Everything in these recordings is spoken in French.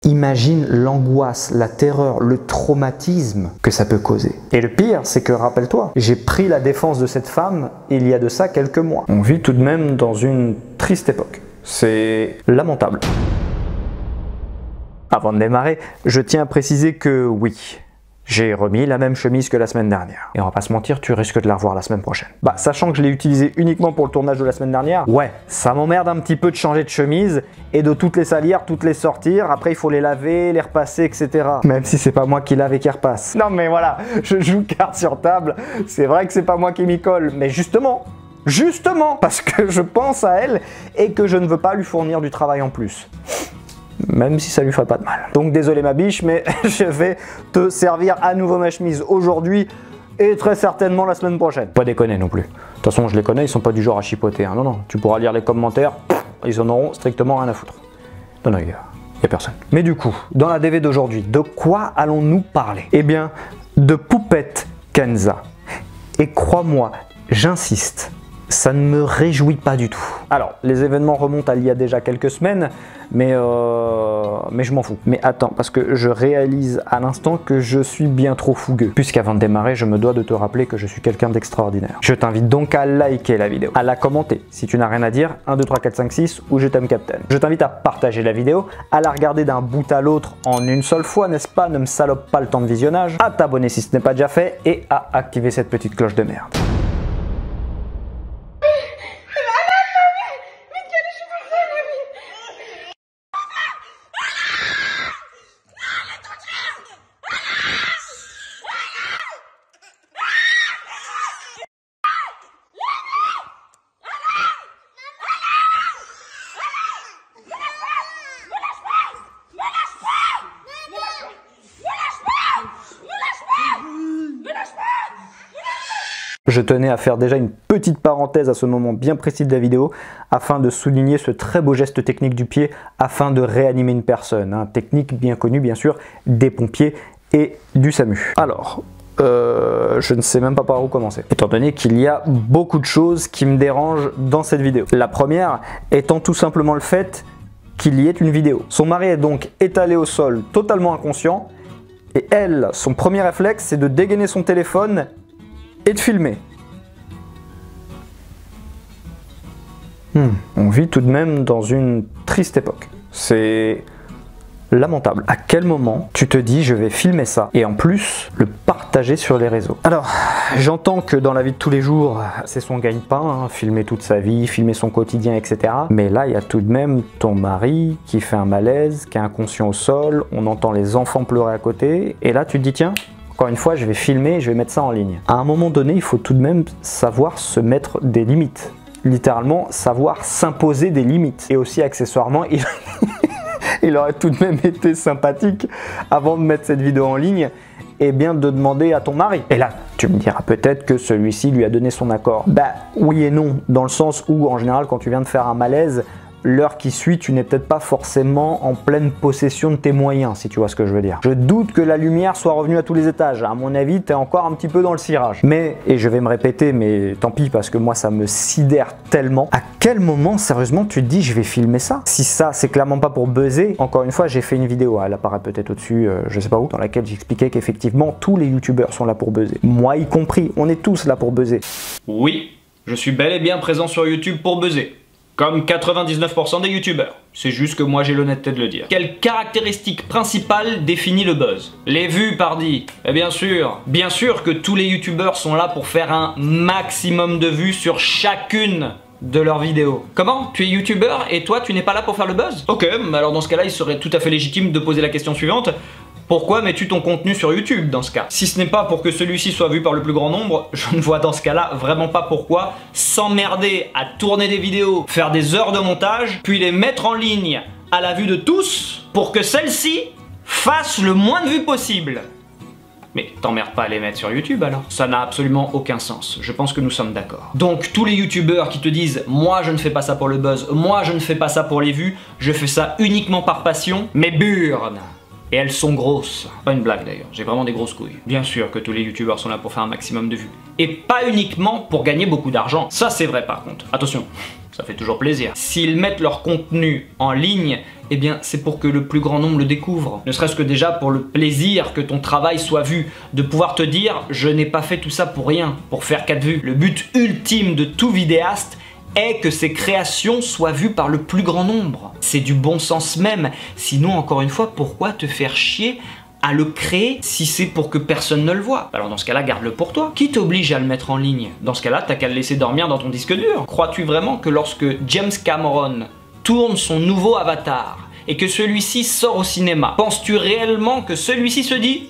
Imagine l'angoisse, la terreur, le traumatisme que ça peut causer. Et le pire, c'est que, rappelle-toi, j'ai pris la défense de cette femme il y a de ça quelques mois. On vit tout de même dans une triste époque. C'est lamentable. Avant de démarrer, je tiens à préciser que oui, j'ai remis la même chemise que la semaine dernière. Et on va pas se mentir, tu risques de la revoir la semaine prochaine. Bah, sachant que je l'ai utilisée uniquement pour le tournage de la semaine dernière, ouais, ça m'emmerde un petit peu de changer de chemise et de toutes les salir, toutes les sortir. Après, il faut les laver, les repasser, etc. Même si c'est pas moi qui lave et qui repasse. Non mais voilà, je joue carte sur table. C'est vrai que c'est pas moi qui m'y colle, mais justement, parce que je pense à elle et que je ne veux pas lui fournir du travail en plus. Même si ça lui ferait pas de mal. Donc désolé ma biche, mais je vais te servir à nouveau ma chemise aujourd'hui et très certainement la semaine prochaine. Pas déconner non plus. De toute façon, je les connais, ils sont pas du genre à chipoter. Hein. Non, non, tu pourras lire les commentaires, ils en auront strictement rien à foutre. Non, non, il y a personne. Mais du coup, dans la DV d'aujourd'hui, de quoi allons-nous parler? Eh bien, de Poupette Kenza. Et crois-moi, j'insiste, ça ne me réjouit pas du tout. Alors, les événements remontent à il y a déjà quelques semaines, mais je m'en fous. Mais attends, parce que je réalise à l'instant que je suis bien trop fougueux. Puisqu'avant de démarrer, je me dois de te rappeler que je suis quelqu'un d'extraordinaire. Je t'invite donc à liker la vidéo, à la commenter si tu n'as rien à dire, 1, 2, 3, 4, 5, 6 ou je t'aime Captain. Je t'invite à partager la vidéo, à la regarder d'un bout à l'autre en une seule fois, n'est-ce pas? Ne me salope pas le temps de visionnage, à t'abonner si ce n'est pas déjà fait et à activer cette petite cloche de merde. Je tenais à faire déjà une petite parenthèse à ce moment bien précis de la vidéo afin de souligner ce très beau geste technique du pied afin de réanimer une personne. Hein. Technique bien connue bien sûr des pompiers et du SAMU. Alors, je ne sais même pas par où commencer, étant donné qu'il y a beaucoup de choses qui me dérangent dans cette vidéo. La première étant tout simplement le fait qu'il y ait une vidéo. Son mari est donc étalé au sol totalement inconscient et elle, son premier réflexe c'est de dégainer son téléphone et de filmer. On vit tout de même dans une triste époque. C'est lamentable. À quel moment tu te dis je vais filmer ça et en plus le partager sur les réseaux? Alors, j'entends que dans la vie de tous les jours, c'est son gagne-pain, hein, filmer toute sa vie, filmer son quotidien, etc. Mais là, il y a tout de même ton mari qui fait un malaise, qui est inconscient au sol, on entend les enfants pleurer à côté, et là tu te dis tiens, encore une fois, je vais filmer et je vais mettre ça en ligne. À un moment donné, il faut tout de même savoir se mettre des limites. Littéralement, savoir s'imposer des limites. Et aussi, accessoirement, il aurait tout de même été sympathique, avant de mettre cette vidéo en ligne, et bien de demander à ton mari. Et là, tu me diras peut-être que celui-ci lui a donné son accord. Bah oui et non, dans le sens où, en général, quand tu viens de faire un malaise, l'heure qui suit, tu n'es peut-être pas forcément en pleine possession de tes moyens, si tu vois ce que je veux dire. Je doute que la lumière soit revenue à tous les étages. À mon avis, tu es encore un petit peu dans le cirage. Mais, et je vais me répéter, mais tant pis, parce que moi, ça me sidère tellement. À quel moment, sérieusement, tu te dis, je vais filmer ça? Si ça, c'est clairement pas pour buzzer. Encore une fois, j'ai fait une vidéo, elle apparaît peut-être au-dessus, je sais pas où, dans laquelle j'expliquais qu'effectivement, tous les youtubeurs sont là pour buzzer. Moi y compris, on est tous là pour buzzer. Oui, je suis bel et bien présent sur YouTube pour buzzer. Comme 99% des youtubeurs. C'est juste que moi j'ai l'honnêteté de le dire. Quelle caractéristique principale définit le buzz? Les vues, pardi. Et bien sûr que tous les youtubeurs sont là pour faire un maximum de vues sur chacune de leurs vidéos. Comment? Tu es youtubeur et toi tu n'es pas là pour faire le buzz? Ok, mais alors dans ce cas-là il serait tout à fait légitime de poser la question suivante. Pourquoi mets-tu ton contenu sur YouTube dans ce cas? Si ce n'est pas pour que celui-ci soit vu par le plus grand nombre, je ne vois dans ce cas-là vraiment pas pourquoi s'emmerder à tourner des vidéos, faire des heures de montage, puis les mettre en ligne à la vue de tous pour que celles-ci fassent le moins de vues possible. Mais t'emmerdes pas à les mettre sur YouTube alors? Ça n'a absolument aucun sens, je pense que nous sommes d'accord. Donc tous les youtubeurs qui te disent « Moi je ne fais pas ça pour le buzz, moi je ne fais pas ça pour les vues, je fais ça uniquement par passion », mais burn! Et elles sont grosses. Pas une blague d'ailleurs, j'ai vraiment des grosses couilles. Bien sûr que tous les youtubeurs sont là pour faire un maximum de vues. Et pas uniquement pour gagner beaucoup d'argent. Ça c'est vrai par contre. Attention, ça fait toujours plaisir. S'ils mettent leur contenu en ligne, eh bien c'est pour que le plus grand nombre le découvre. Ne serait-ce que déjà pour le plaisir que ton travail soit vu. De pouvoir te dire, je n'ai pas fait tout ça pour rien, pour faire 4 vues. Le but ultime de tout vidéaste est que ses créations soient vues par le plus grand nombre. C'est du bon sens même. Sinon, encore une fois, pourquoi te faire chier à le créer si c'est pour que personne ne le voit? Alors dans ce cas-là, garde-le pour toi. Qui t'oblige à le mettre en ligne? Dans ce cas-là, t'as qu'à le laisser dormir dans ton disque dur. Crois-tu vraiment que lorsque James Cameron tourne son nouveau Avatar et que celui-ci sort au cinéma, penses-tu réellement que celui-ci se dit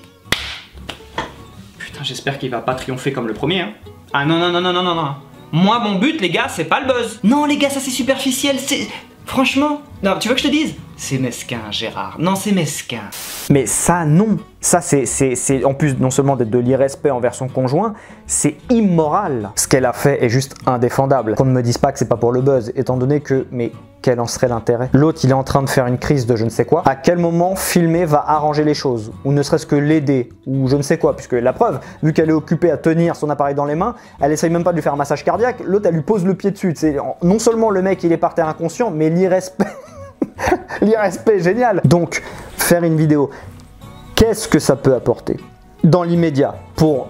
putain, j'espère qu'il va pas triompher comme le premier, hein? Ah non, non, non, non, non, non, non. Moi, mon but, les gars, c'est pas le buzz. Non, les gars, ça c'est superficiel, c'est... Franchement... Non, tu veux que je te dise? C'est mesquin, Gérard. Non, c'est mesquin. Mais ça, non. Ça, c'est en plus non seulement d'être de l'irrespect envers son conjoint, c'est immoral. Ce qu'elle a fait est juste indéfendable. Qu'on ne me dise pas que c'est pas pour le buzz, étant donné que... Mais quel en serait l'intérêt? L'autre, il est en train de faire une crise de je ne sais quoi. À quel moment filmer va arranger les choses? Ou ne serait-ce que l'aider? Ou je ne sais quoi? Puisque la preuve, vu qu'elle est occupée à tenir son appareil dans les mains, elle essaye même pas de lui faire un massage cardiaque. L'autre, elle lui pose le pied dessus. Non seulement le mec, il est par terre inconscient, mais l'irrespect... L'irrespect est génial. Donc, faire une vidéo, qu'est-ce que ça peut apporter dans l'immédiat pour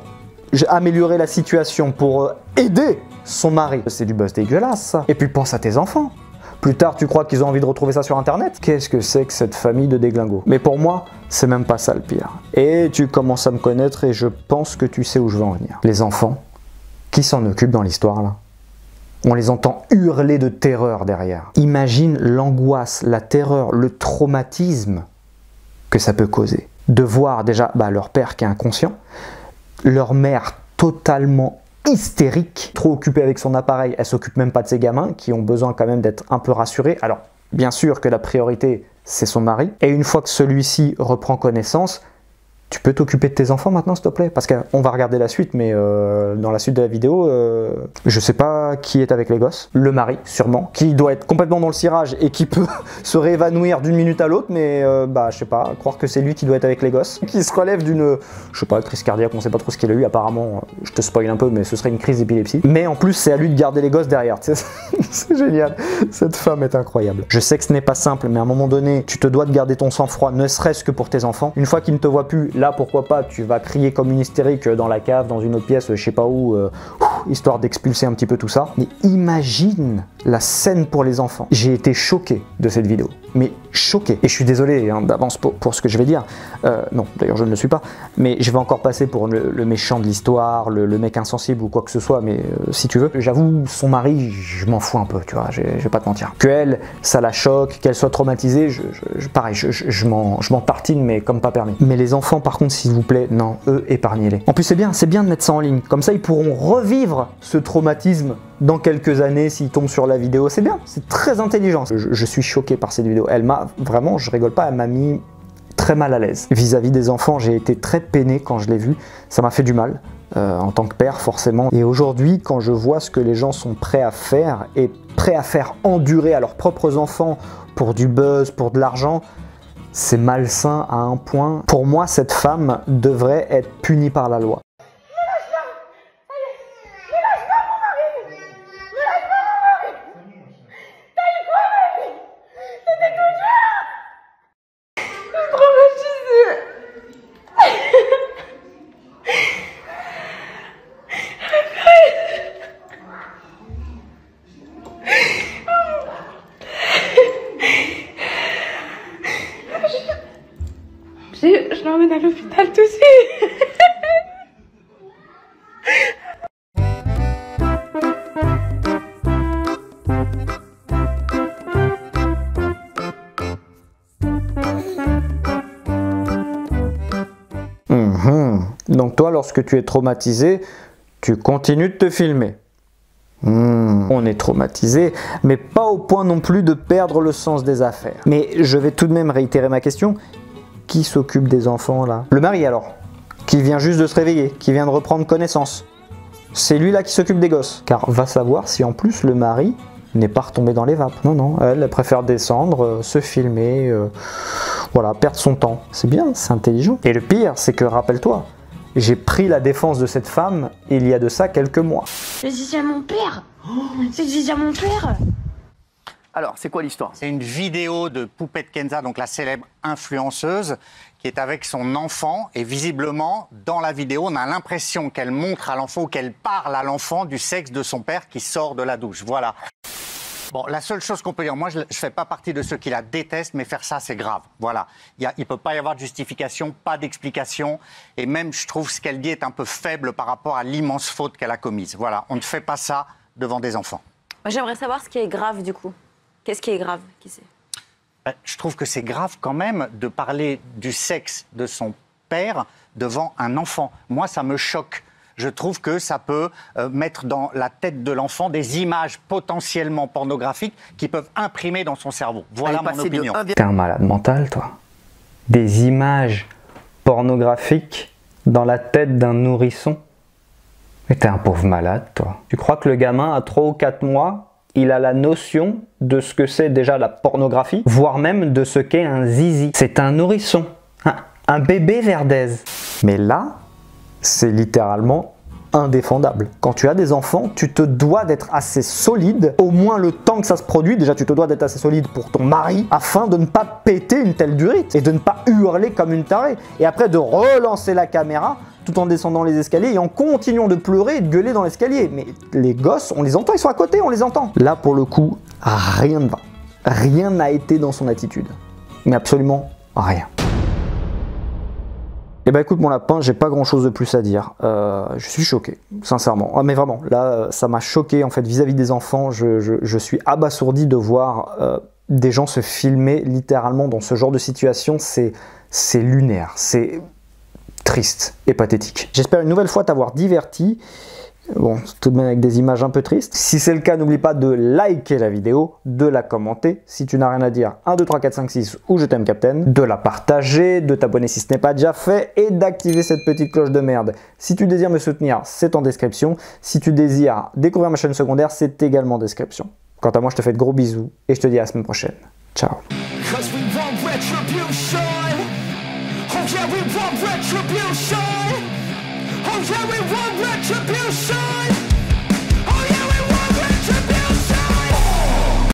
améliorer la situation, pour aider son mari? C'est du buzz dégueulasse, ça. Et puis pense à tes enfants. Plus tard, tu crois qu'ils ont envie de retrouver ça sur internet? Qu'est-ce que c'est que cette famille de déglingos? Mais pour moi, c'est même pas ça le pire. Et tu commences à me connaître et je pense que tu sais où je veux en venir. Les enfants, qui s'en occupent dans l'histoire là? On les entend hurler de terreur derrière. Imagine l'angoisse, la terreur, le traumatisme que ça peut causer. De voir déjà leur père qui est inconscient, leur mère totalement hystérique, trop occupée avec son appareil, elle s'occupe même pas de ses gamins qui ont besoin quand même d'être un peu rassurés. Alors, bien sûr que la priorité, c'est son mari. Et une fois que celui-ci reprend connaissance, tu peux t'occuper de tes enfants maintenant, s'il te plaît? Parce qu'on va regarder la suite, mais dans la suite de la vidéo, je sais pas qui est avec les gosses. Le mari, sûrement, qui doit être complètement dans le cirage et qui peut se réévanouir d'une minute à l'autre, mais je sais pas, croire que c'est lui qui doit être avec les gosses. Qui se relève d'une, je sais pas, crise cardiaque, on sait pas trop ce qu'il a eu, apparemment, je te spoil un peu, mais ce serait une crise d'épilepsie. Mais en plus, c'est à lui de garder les gosses derrière, tu sais, c'est génial. Cette femme est incroyable. Je sais que ce n'est pas simple, mais à un moment donné, tu te dois de garder ton sang-froid, ne serait-ce que pour tes enfants. Une fois qu'ils ne te voient plus, là, pourquoi pas, tu vas crier comme une hystérique dans la cave, dans une autre pièce, je sais pas où, histoire d'expulser un petit peu tout ça. Mais imagine la scène pour les enfants. J'ai été choqué de cette vidéo, mais choqué. Et je suis désolé d'avance pour ce que je vais dire. Non, d'ailleurs je ne le suis pas, mais je vais encore passer pour le méchant de l'histoire, le mec insensible ou quoi que ce soit, mais si tu veux. J'avoue, son mari, je m'en fous un peu, tu vois, je vais pas te mentir. Que elle, ça la choque, qu'elle soit traumatisée, pareil, je m'en tartine, mais comme pas permis. Mais les enfants, par contre, s'il vous plaît, non, eux, épargnez-les. En plus, c'est bien de mettre ça en ligne. Comme ça, ils pourront revivre ce traumatisme dans quelques années s'ils tombent sur la vidéo. C'est bien, c'est très intelligent. Je suis choqué par cette vidéo. Elle m'a, vraiment, je rigole pas, elle m'a mis très mal à l'aise. Vis-à-vis des enfants, j'ai été très peiné quand je l'ai vu. Ça m'a fait du mal, en tant que père, forcément. Et aujourd'hui, quand je vois ce que les gens sont prêts à faire, et prêts à faire endurer à leurs propres enfants pour du buzz, pour de l'argent, c'est malsain à un point. Pour moi, cette femme devrait être punie par la loi. Je l'emmène à l'hôpital tout de suite. Donc toi, lorsque tu es traumatisé, tu continues de te filmer. On est traumatisé, mais pas au point non plus de perdre le sens des affaires. Mais je vais tout de même réitérer ma question. Qui s'occupe des enfants là? Le mari alors, qui vient juste de se réveiller, qui vient de reprendre connaissance. C'est lui là qui s'occupe des gosses. Car va savoir si en plus le mari n'est pas retombé dans les vapes. Non, non, elle préfère descendre, se filmer. Voilà, perdre son temps, c'est bien, c'est intelligent. Et le pire, c'est que, rappelle-toi, j'ai pris la défense de cette femme il y a de ça quelques mois. Je disais à mon père. Je disais à mon père. Alors, c'est quoi l'histoire? C'est une vidéo de Poupette Kenza, donc la célèbre influenceuse, qui est avec son enfant. Et visiblement, dans la vidéo, on a l'impression qu'elle montre à l'enfant ou qu'elle parle à l'enfant du sexe de son père qui sort de la douche. Voilà. Bon, la seule chose qu'on peut dire, moi je ne fais pas partie de ceux qui la détestent, mais faire ça c'est grave. Voilà. Il ne peut pas y avoir de justification, pas d'explication. Et même, je trouve ce qu'elle dit est un peu faible par rapport à l'immense faute qu'elle a commise. Voilà, on ne fait pas ça devant des enfants. Moi, j'aimerais savoir ce qui est grave du coup. Qu'est-ce qui est grave? Qui sait? Je trouve que c'est grave quand même de parler du sexe de son père devant un enfant. Moi, ça me choque. Je trouve que ça peut mettre dans la tête de l'enfant des images potentiellement pornographiques qui peuvent imprimer dans son cerveau. Voilà mon opinion. T'es un malade mental, toi. Des images pornographiques dans la tête d'un nourrisson. Mais t'es un pauvre malade, toi. Tu crois que le gamin, à 3 ou 4 mois, il a la notion de ce que c'est déjà la pornographie, voire même de ce qu'est un zizi. C'est un nourrisson, un bébé verdaise. Mais là, c'est littéralement indéfendable. Quand tu as des enfants, tu te dois d'être assez solide, au moins le temps que ça se produit. Déjà, tu te dois d'être assez solide pour ton mari, afin de ne pas péter une telle durite et de ne pas hurler comme une tarée. Et après, de relancer la caméra tout en descendant les escaliers et en continuant de pleurer et de gueuler dans l'escalier. Mais les gosses, on les entend, ils sont à côté, on les entend. Là, pour le coup, rien ne va. Rien n'a été dans son attitude. Mais absolument rien. Eh ben écoute mon lapin, j'ai pas grand chose de plus à dire. Je suis choqué, sincèrement. Ah, mais vraiment, là, ça m'a choqué en fait vis-à-vis des enfants. Je suis abasourdi de voir des gens se filmer littéralement dans ce genre de situation. C'est lunaire, c'est triste et pathétique. J'espère une nouvelle fois t'avoir diverti. Bon, tout de même avec des images un peu tristes. Si c'est le cas, n'oublie pas de liker la vidéo, de la commenter. Si tu n'as rien à dire, 1, 2, 3, 4, 5, 6 ou je t'aime Captain. De la partager, de t'abonner si ce n'est pas déjà fait et d'activer cette petite cloche de merde. Si tu désires me soutenir, c'est en description. Si tu désires découvrir ma chaîne secondaire, c'est également en description. Quant à moi, je te fais de gros bisous et je te dis à la semaine prochaine. Ciao. Oh yeah, we want retribution.